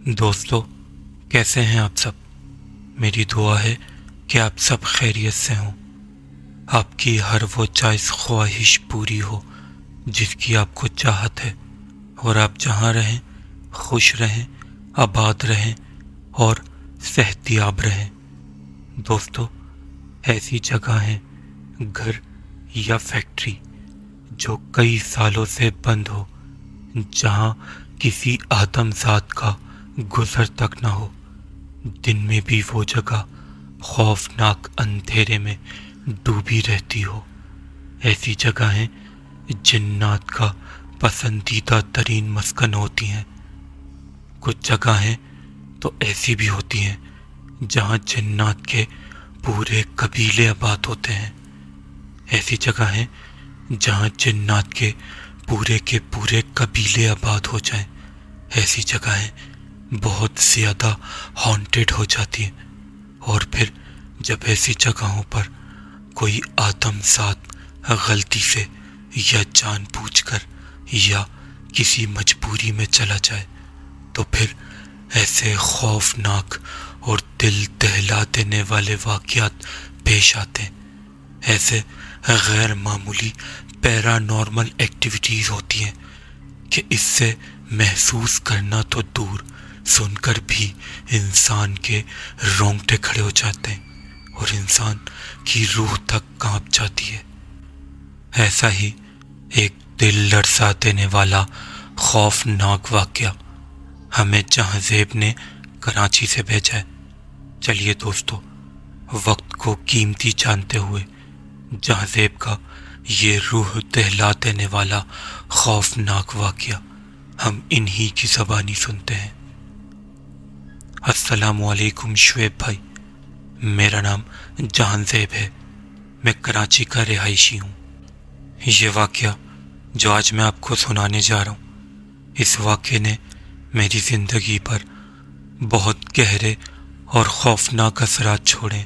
دوستو، کیسے ہیں آپ سب؟ میری دعا ہے کہ آپ سب خیریت سے ہوں، آپ کی ہر وہ جائز خواہش پوری ہو جس کی آپ کو چاہت ہے، اور آپ جہاں رہیں خوش رہیں، آباد رہیں اور صحت یاب رہیں۔ دوستو، ایسی جگہ ہیں، گھر یا فیکٹری جو کئی سالوں سے بند ہو، جہاں کسی آدم ذات کا گزر تک نہ ہو، دن میں بھی وہ جگہ خوفناک اندھیرے میں ڈوبی رہتی ہو۔ ایسی جگہیں جنات کا پسندیدہ ترین مسکن ہوتی ہیں۔ کچھ جگہیں تو ایسی بھی ہوتی ہیں جہاں جنات کے پورے قبیلے آباد ہوتے ہیں۔ ایسی جگہیں جہاں جنات کے پورے قبیلے آباد ہو جائیں۔ ایسی جگہیں بہت زیادہ ہانٹیڈ ہو جاتی ہیں، اور پھر جب ایسی جگہوں پر کوئی آدم ذات غلطی سے یا جان بوجھ کر یا کسی مجبوری میں چلا جائے تو پھر ایسے خوفناک اور دل دہلا دینے والے واقعات پیش آتے ہیں۔ ایسے غیر معمولی پیرانارمل ایکٹیویٹیز ہوتی ہیں کہ اس سے محسوس کرنا تو دور، سن کر بھی انسان کے رونگٹے کھڑے ہو جاتے ہیں اور انسان کی روح تک کانپ جاتی ہے۔ ایسا ہی ایک دل لرزا دینے والا خوفناک واقعہ ہمیں جہانزیب نے کراچی سے بھیجا ہے۔ چلیے دوستو، وقت کو قیمتی جانتے ہوئے جہانزیب کا یہ روح دہلا دینے والا خوفناک واقعہ ہم انہی کی زبانی سنتے ہیں۔ السلام علیکم شعیب بھائی، میرا نام جہانزیب ہے، میں کراچی کا رہائشی ہوں۔ یہ واقعہ جو آج میں آپ کو سنانے جا رہا ہوں، اس واقعے نے میری زندگی پر بہت گہرے اور خوفناک اثرات چھوڑے۔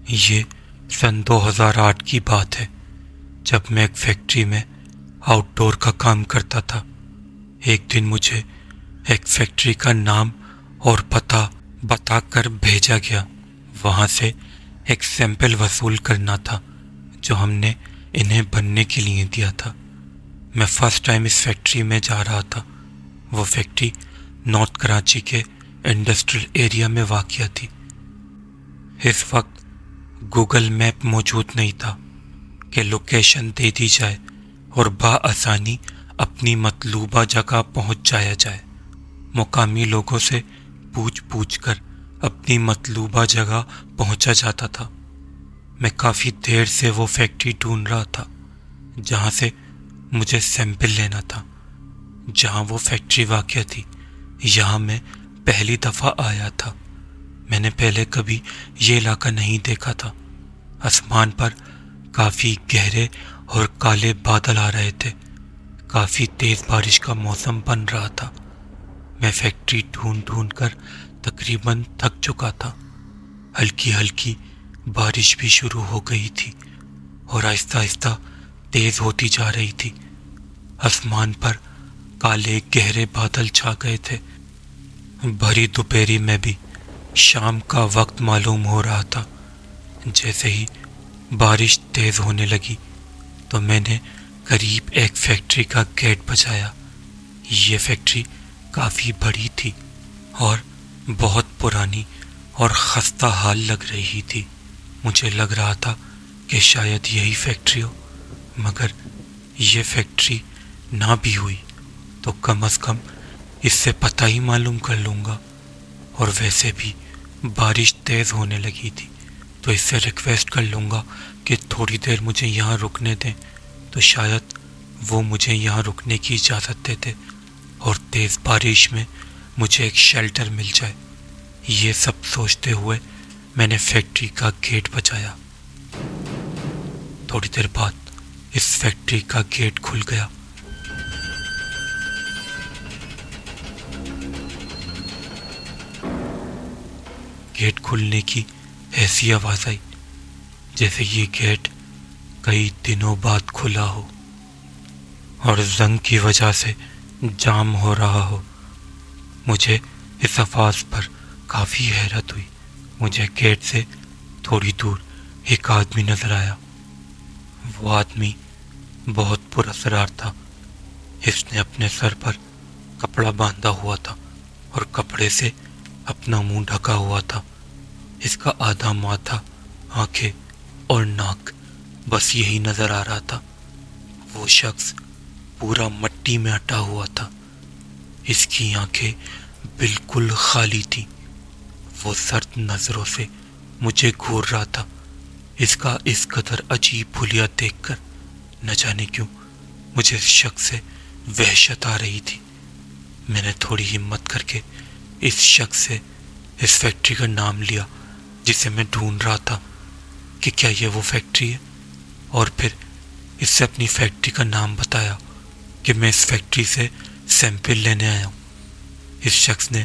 یہ سن 2008 کی بات ہے، جب میں ایک فیکٹری میں آؤٹ ڈور کا کام کرتا تھا۔ ایک دن مجھے ایک فیکٹری کا نام اور پتہ بتا کر بھیجا گیا۔ وہاں سے ایک سیمپل وصول کرنا تھا جو ہم نے انہیں بننے کے لیے دیا تھا۔ میں فرسٹ ٹائم اس فیکٹری میں جا رہا تھا۔ وہ فیکٹری نارتھ کراچی کے انڈسٹریل ایریا میں واقع تھی۔ اس وقت گوگل میپ موجود نہیں تھا کہ لوکیشن دے دی جائے اور بآسانی اپنی مطلوبہ جگہ پہنچ جایا جائے۔ مقامی لوگوں سے پوچھ کر اپنی مطلوبہ جگہ پہنچا جاتا تھا۔ میں کافی دیر سے وہ فیکٹری ڈھونڈ رہا تھا جہاں سے مجھے سیمپل لینا تھا۔ جہاں وہ فیکٹری واقع تھی، یہاں میں پہلی دفعہ آیا تھا۔ میں نے پہلے کبھی یہ علاقہ نہیں دیکھا تھا۔ آسمان پر کافی گہرے اور کالے بادل آ رہے تھے۔ کافی تیز بارش کا موسم بن رہا تھا۔ میں فیکٹری ڈھونڈ کر تقریباً تھک چکا تھا۔ ہلکی ہلکی بارش بھی شروع ہو گئی تھی اور آہستہ آہستہ تیز ہوتی جا رہی تھی۔ آسمان پر کالے گہرے بادل چھا گئے تھے۔ بھری دوپہری میں بھی شام کا وقت معلوم ہو رہا تھا۔ جیسے ہی بارش تیز ہونے لگی تو میں نے قریب ایک فیکٹری کا گیٹ بجایا۔ یہ فیکٹری کافی بڑی تھی اور بہت پرانی اور خستہ حال لگ رہی تھی۔ مجھے لگ رہا تھا کہ شاید یہی فیکٹری ہو، مگر یہ فیکٹری نہ بھی ہوئی تو کم از کم اس سے پتہ ہی معلوم کر لوں گا۔ اور ویسے بھی بارش تیز ہونے لگی تھی تو اس سے ریکویسٹ کر لوں گا کہ تھوڑی دیر مجھے یہاں رکنے دیں، تو شاید وہ مجھے یہاں رکنے کی اجازت دیتے اور تیز بارش میں مجھے ایک شیلٹر مل جائے۔ یہ سب سوچتے ہوئے میں نے فیکٹری کا گیٹ بجایا۔ تھوڑی دیر بعد اس فیکٹری کا گیٹ کھل گیا۔ گیٹ کھلنے کی ایسی آواز آئی جیسے یہ گیٹ کئی دنوں بعد کھلا ہو اور زنگ کی وجہ سے جام ہو رہا ہو۔ مجھے इस आवाज़ पर काफ़ी हैरत हुई। मुझे गेट से थोड़ी दूर एक आदमी नजर आया। वो आदमी बहुत पुरअसरार था। इसने अपने सर पर कपड़ा बांधा हुआ था और कपड़े से अपना मुंह ढका हुआ था। इसका आधा माथा, आंखें और नाक, बस यही नजर आ रहा था। वो शख्स पूरा मट्टी में अटा हुआ था। इसकी आंखें बिल्कुल खाली थी। वो सर्द नजरों से मुझे घूर रहा था। इसका इस कदर अजीब हुलिया देखकर न जाने क्यों मुझे इस शख्स से वहशत आ रही थी। मैंने थोड़ी हिम्मत करके इस शख्स से इस फैक्ट्री का नाम लिया जिसे मैं ढूंढ रहा था कि क्या ये वो फैक्ट्री है, और फिर इससे अपनी फैक्ट्री का नाम बताया कि मैं इस फैक्ट्री से सैंपल लेने आया हूँ। इस शख्स ने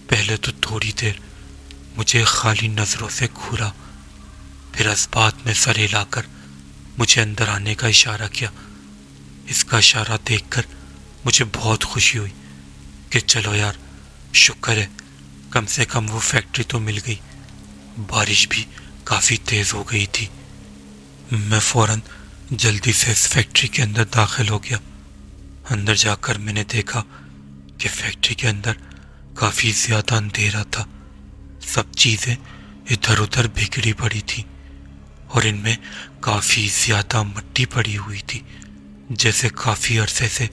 पहले तो थोड़ी देर मुझे खाली नज़रों से घूरा, फिर इस बात में सर हिलाकर मुझे अंदर आने का इशारा किया। इसका इशारा देखकर मुझे बहुत खुशी हुई कि चलो यार, शुक्र है कम से कम वो फैक्ट्री तो मिल गई। बारिश भी काफ़ी तेज़ हो गई थी। मैं फौरन जल्दी से इस फैक्ट्री के अंदर दाखिल हो गया। अंदर जाकर मैंने देखा कि फैक्ट्री के अंदर काफ़ी ज़्यादा अंधेरा था। सब चीज़ें इधर उधर बिखरी पड़ी थी और इनमें काफ़ी ज़्यादा मिट्टी पड़ी हुई थी, जैसे काफ़ी अरसे से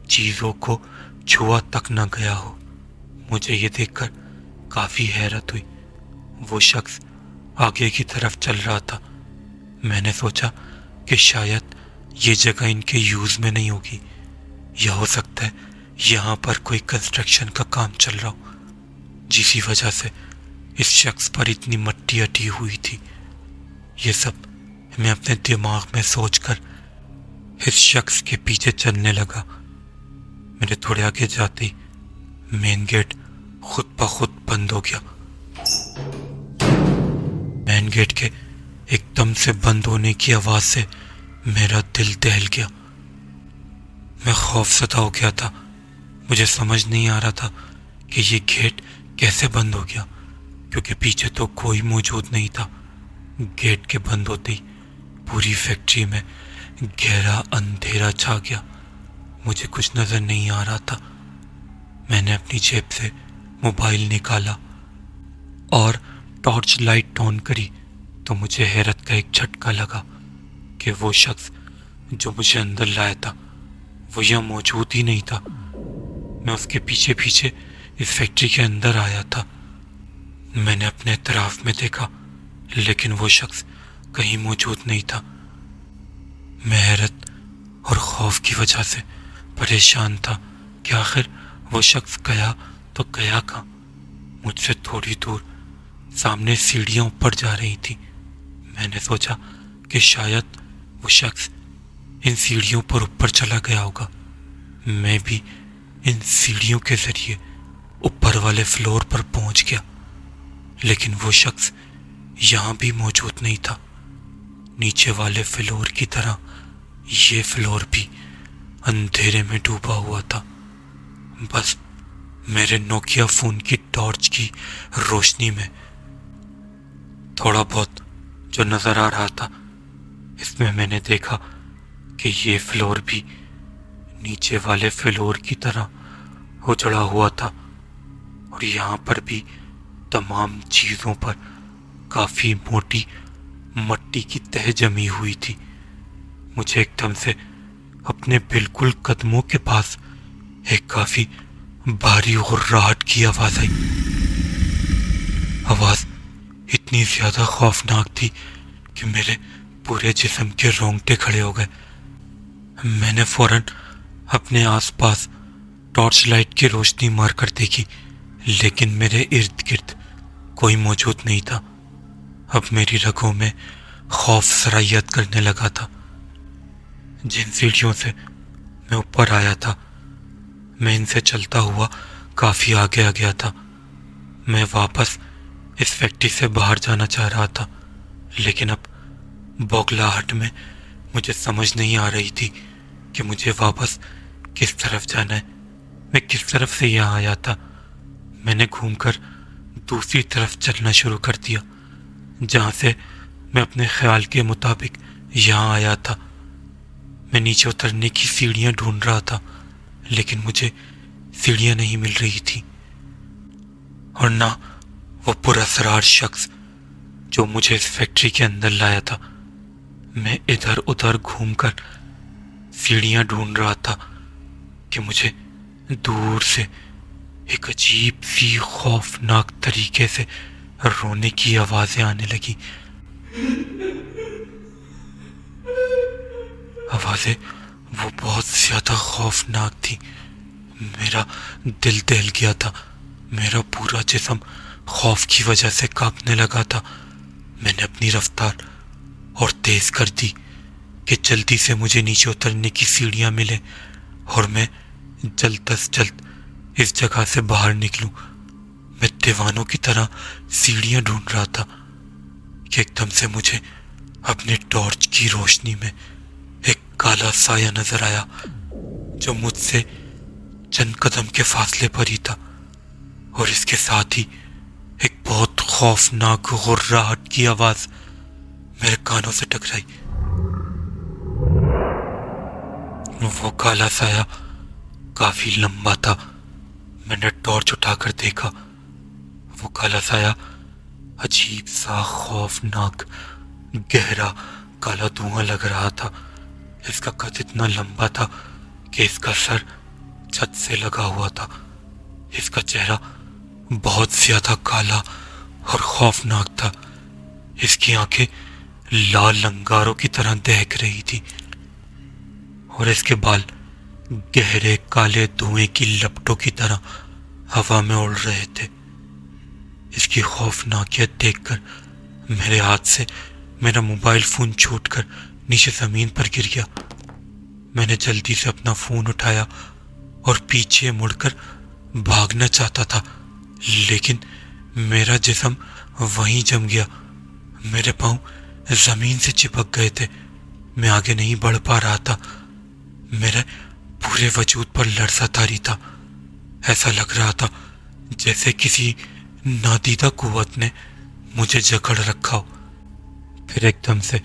चीज़ों को छुआ तक न गया हो। मुझे ये देखकर काफ़ी हैरत हुई। वो शख्स आगे की तरफ चल रहा था। मैंने सोचा कि शायद ये जगह इनके यूज़ में नहीं होगी, या हो सकता है यहाँ पर कोई कंस्ट्रक्शन का काम चल रहा हो, जिसी वजह से इस शख्स पर इतनी मिट्टी अटी हुई थी। ये सब मैं अपने दिमाग में सोचकर इस शख्स के पीछे चलने लगा। मेरे थोड़े आगे जाते ही मेन गेट खुद ब खुद बंद हो गया। मेन गेट के एकदम से बंद होने की आवाज़ से मेरा दिल दहल गया। मैं खौफज़दा हो गया था। मुझे समझ नहीं आ रहा था कि ये गेट कैसे बंद हो गया, क्योंकि पीछे तो कोई मौजूद नहीं था। गेट के बंद होते ही पूरी फैक्ट्री में गहरा अंधेरा छा गया। मुझे कुछ नज़र नहीं आ रहा था। मैंने अपनी जेब से मोबाइल निकाला और टॉर्च लाइट ऑन करी तो मुझे हैरत का एक झटका लगा कि वो शख्स जो मुझे अंदर लाया था वो यहाँ मौजूद ही नहीं था। मैं उसके पीछे पीछे इस फैक्ट्री के अंदर आया था। मैंने अपने इतराफ में देखा, लेकिन वो शख्स कहीं मौजूद नहीं था। मैं हैरत और खौफ की वजह से परेशान था कि आखिर वो शख्स गया तो गया कहाँ। मुझसे थोड़ी दूर सामने सीढ़ियाँ ऊपर जा रही थी। मैंने सोचा कि शायद वो शख्स इन सीढ़ियों पर ऊपर चला गया होगा। मैं भी इन सीढ़ियों के जरिए ऊपर वाले फ्लोर पर पहुंच गया, लेकिन वो शख्स यहाँ भी मौजूद नहीं था। नीचे वाले फ्लोर की तरह ये फ्लोर भी अंधेरे में डूबा हुआ था। बस मेरे नोकिया फ़ोन की टॉर्च की रोशनी में थोड़ा बहुत जो नज़र आ रहा था, इसमें मैंने देखा कि ये फ्लोर भी नीचे वाले फ्लोर की तरह उजड़ा हुआ था और यहाँ पर भी तमाम चीज़ों पर काफ़ी मोटी मट्टी की तह जमी हुई थी। मुझे एकदम से अपने बिल्कुल कदमों के पास एक काफ़ी भारी गुर्राहट की आवाज़ आई। आवाज़ इतनी ज़्यादा खौफनाक थी कि मेरे पूरे जिस्म के रोंगटे खड़े हो गए। मैंने फौरन अपने आसपास टॉर्च लाइट की रोशनी मारकर देखी, लेकिन मेरे इर्द गिर्द कोई मौजूद नहीं था। अब मेरी रगों में खौफ सरायत करने लगा था। जिन सीढ़ियों से मैं ऊपर आया था, मैं इनसे चलता हुआ काफ़ी आगे आ गया था। मैं वापस इस फैक्ट्री से बाहर जाना चाह रहा था, लेकिन अब बौखलाहट में मुझे समझ नहीं आ रही थी कि मुझे वापस किस तरफ जाना है। मैं किस तरफ से यहाँ आया था। मैंने घूमकर दूसरी तरफ चलना शुरू कर दिया, जहाँ से मैं अपने ख्याल के मुताबिक यहाँ आया था। मैं नीचे उतरने की सीढ़ियाँ ढूंढ रहा था, लेकिन मुझे सीढ़ियाँ नहीं मिल रही थी, और ना वो पुरअसरार शख्स जो मुझे इस फैक्ट्री के अंदर लाया था। मैं इधर उधर घूमकर सीढ़ियाँ ढूंढ रहा था कि मुझे दूर से एक अजीब सी खौफनाक तरीके से रोने की आवाज़ें आने लगी। आवाज़ें वो बहुत ज़्यादा खौफनाक थी। मेरा दिल दहल गया था, मेरा पूरा जिस्म खौफ की वजह से कांपने लगा था। मैंने अपनी रफ्तार और तेज़ कर दी कि जल्दी से मुझे नीचे उतरने की सीढ़ियाँ मिले और मैं जल्द अज जल्द इस जगह से बाहर निकलूं। मैं दीवानों की तरह सीढ़ियाँ ढूंढ रहा था कि एकदम से मुझे अपने टॉर्च की रोशनी में एक काला साया नजर आया, जो मुझसे चंद कदम के फासले पर ही था, और इसके साथ ही एक बहुत खौफनाक गुर्राहट की आवाज मेरे कानों से टकराई। वो काला साया काफी लंबा था। मैंने टॉर्च उठाकर देखा। वो काला साया अजीब सा खौफनाक गहरा काला धुआं लग रहा था। इसका कद इतना लंबा था कि इसका सर छत से लगा हुआ था। इसका चेहरा बहुत ज्यादा काला और खौफनाक था। इसकी आंखें लाल अंगारों की तरह दहक रही थी, और इसके बाल गहरे काले धुएं की लपटों की तरह हवा में उड़ रहे थे। इसकी खौफनाकियत देखकर मेरे हाथ से मेरा मोबाइल फोन छूटकर नीचे जमीन पर गिर गया। मैंने जल्दी से अपना फोन उठाया और पीछे मुड़कर भागना चाहता था, लेकिन मेरा जिस्म वहीं जम गया। मेरे पांव जमीन से चिपक गए थे। मैं आगे नहीं बढ़ पा रहा था। मेरे पूरे वजूद पर लरसा तारी था। ऐसा लग रहा था जैसे किसी नादीदा कुव्वत ने मुझे जकड़ रखा हो। फिर एकदम से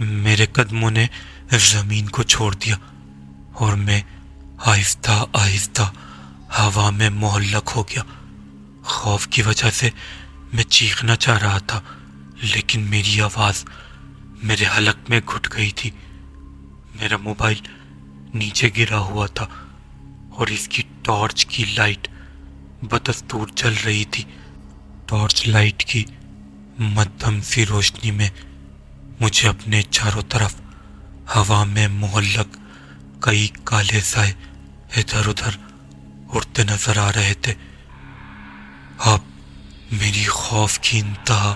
मेरे कदमों ने जमीन को छोड़ दिया और मैं आहिस्ता आहिस्ता हवा में मुहल्लक हो गया। खौफ की वजह से मैं चीखना चाह रहा था, लेकिन मेरी आवाज मेरे हलक में घुट गई थी। मेरा मोबाइल नीचे गिरा हुआ था और इसकी टॉर्च की लाइट बदस्तूर जल रही थी। टॉर्च लाइट की मध्यम सी रोशनी में मुझे अपने चारों तरफ हवा में मुहल्लक कई काले साए इधर उधर उड़ते नजर आ रहे थे। आप मेरी खौफ की इंतहा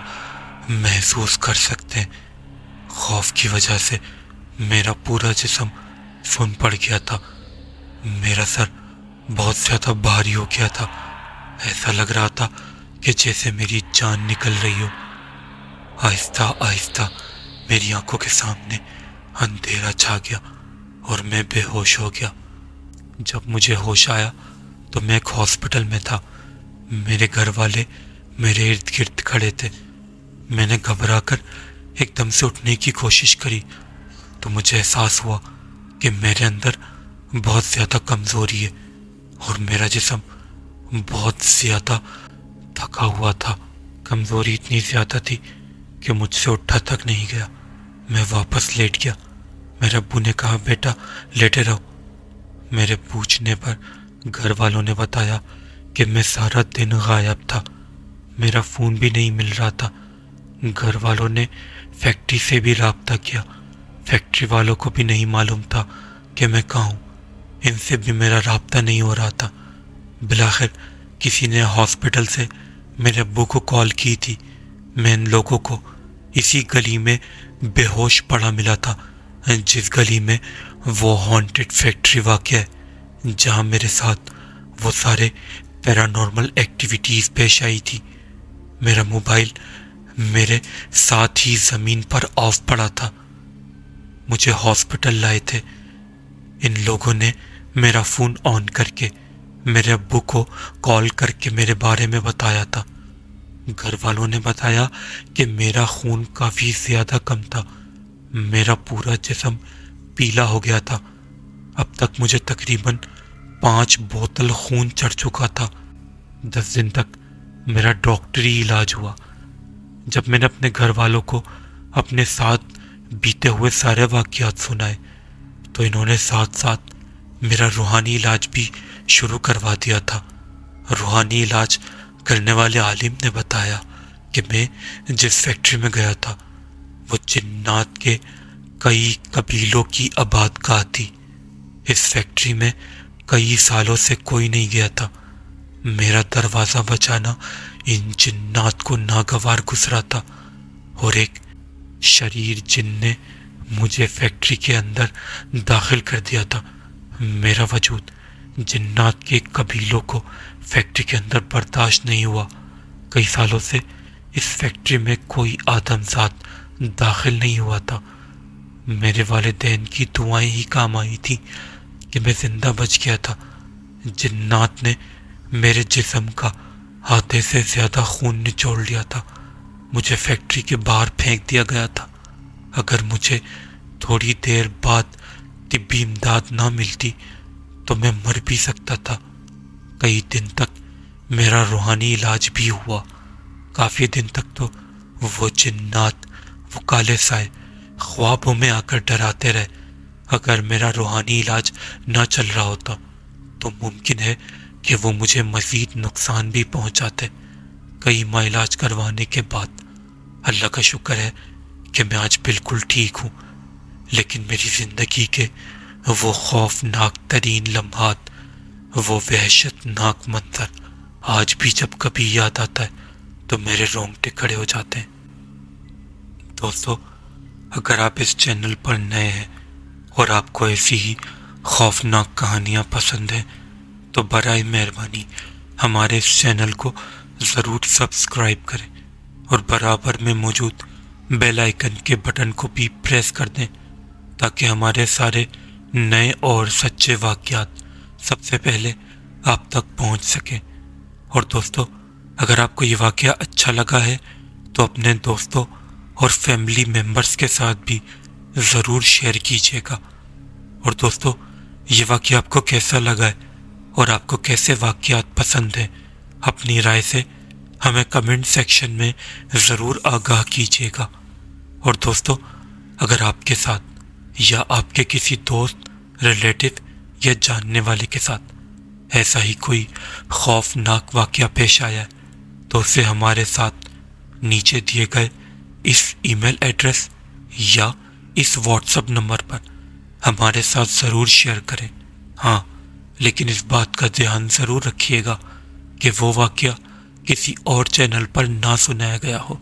महसूस कर सकते हैं। खौफ की वजह से मेरा पूरा जिस्म सुन पड़ गया था। मेरा सर बहुत ज्यादा भारी हो गया था। ऐसा लग रहा था कि जैसे मेरी जान निकल रही हो। आहिस्ता आहिस्ता मेरी आंखों के सामने अंधेरा छा गया और मैं बेहोश हो गया। जब मुझे होश आया तो मैं एक हॉस्पिटल में था। मेरे घर वाले मेरे इर्द गिर्द खड़े थे। मैंने घबराकर एकदम से उठने की कोशिश करी तो मुझे एहसास हुआ कि मेरे अंदर बहुत ज़्यादा कमज़ोरी है और मेरा जिस्म बहुत ज़्यादा थका हुआ था। कमज़ोरी इतनी ज़्यादा थी कि मुझसे उठा तक नहीं गया। मैं वापस लेट गया। मेरे अब्बू ने कहा, बेटा लेटे रहो। मेरे पूछने पर घर वालों ने बताया कि मैं सारा दिन गायब था। मेरा फ़ोन भी नहीं मिल रहा था। घर वालों ने फैक्ट्री से भी राब्ता किया। फैक्ट्री वालों को भी नहीं मालूम था कि मैं कहाँ हूँ। इनसे भी मेरा राब्ता नहीं हो रहा था। बिलाखिर किसी ने हॉस्पिटल से मेरे अब्बू को कॉल की थी। मैं इन लोगों को इसी गली में बेहोश पड़ा मिला था, जिस गली में वो हॉन्टेड फैक्ट्री वाक़ है, जहाँ मेरे साथ वो सारे पैरानॉर्मल एक्टिविटीज़ पेश आई थी। मेरा मोबाइल मेरे साथ ही ज़मीन पर ऑफ पड़ा था। मुझे हॉस्पिटल लाए थे इन लोगों ने मेरा फ़ोन ऑन करके। میرے ابو کو کال کر کے میرے بارے میں بتایا تھا۔ گھر والوں نے بتایا کہ میرا خون کافی زیادہ کم تھا، میرا پورا جسم پیلا ہو گیا تھا۔ اب تک مجھے تقریباً 5 بوتل خون چڑھ چکا تھا۔ 10 دن تک میرا ڈاکٹری علاج ہوا۔ جب میں نے اپنے گھر والوں کو اپنے ساتھ بیتے ہوئے سارے واقعات سنائے تو انہوں نے ساتھ ساتھ میرا روحانی علاج بھی شروع کروا دیا تھا۔ روحانی علاج کرنے والے عالم نے بتایا کہ میں جس فیکٹری میں گیا تھا وہ جنات کے کئی قبیلوں کی آباد گاہ تھی۔ اس فیکٹری میں کئی سالوں سے کوئی نہیں گیا تھا۔ میرا دروازہ بچانا ان جنات کو ناگوار گزرا تھا، اور ایک شریر جن نے مجھے فیکٹری کے اندر داخل کر دیا تھا۔ میرا وجود جنات کے قبیلوں کو فیکٹری کے اندر برداشت نہیں ہوا۔ کئی سالوں سے اس فیکٹری میں کوئی آدم ذات داخل نہیں ہوا تھا۔ میرے والدین کی دعائیں ہی کام آئی تھی کہ میں زندہ بچ گیا تھا۔ جنات نے میرے جسم کا آدھے سے زیادہ خون نچوڑ لیا تھا۔ مجھے فیکٹری کے باہر پھینک دیا گیا تھا۔ اگر مجھے تھوڑی دیر بعد طبی امداد نہ ملتی تو میں مر بھی سکتا تھا۔ کئی دن تک میرا روحانی علاج بھی ہوا۔ کافی دن تک تو وہ جنات، وہ کالے سائے خوابوں میں آ کر ڈراتے رہے۔ اگر میرا روحانی علاج نہ چل رہا ہوتا تو ممکن ہے کہ وہ مجھے مزید نقصان بھی پہنچاتے۔ کئی ماہ علاج کروانے کے بعد اللہ کا شکر ہے کہ میں آج بالکل ٹھیک ہوں، لیکن میری زندگی کے وہ خوفناک ترین لمحات، وہ وحشت ناک منظر آج بھی جب کبھی یاد آتا ہے تو میرے رونگٹے کھڑے ہو جاتے ہیں۔ دوستو، اگر آپ اس چینل پر نئے ہیں اور آپ کو ایسی ہی خوفناک کہانیاں پسند ہیں تو برائے مہربانی ہمارے اس چینل کو ضرور سبسکرائب کریں اور برابر میں موجود بیل آئیکن کے بٹن کو بھی پریس کر دیں تاکہ ہمارے سارے نئے اور سچے واقعات سب سے پہلے آپ تک پہنچ سکیں۔ اور دوستو، اگر آپ کو یہ واقعہ اچھا لگا ہے تو اپنے دوستوں اور فیملی ممبرز کے ساتھ بھی ضرور شیئر کیجیے گا۔ اور دوستو، یہ واقعہ آپ کو کیسا لگا ہے اور آپ کو کیسے واقعات پسند ہیں، اپنی رائے سے ہمیں کمنٹ سیکشن میں ضرور آگاہ کیجیے گا۔ اور دوستو، اگر آپ کے ساتھ یا آپ کے کسی دوست، ریلیٹو یا جاننے والے کے ساتھ ایسا ہی کوئی خوفناک واقعہ پیش آیا ہے تو اسے ہمارے ساتھ نیچے دیے گئے اس ای میل ایڈریس یا اس واٹس ایپ نمبر پر ہمارے ساتھ ضرور شیئر کریں۔ ہاں، لیکن اس بات کا دھیان ضرور رکھیے گا کہ وہ واقعہ کسی اور چینل پر نہ سنایا گیا ہو۔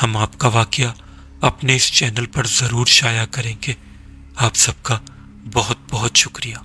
ہم آپ کا واقعہ اپنے اس چینل پر ضرور شائع کریں گے۔ آپ سب کا بہت بہت شکریہ۔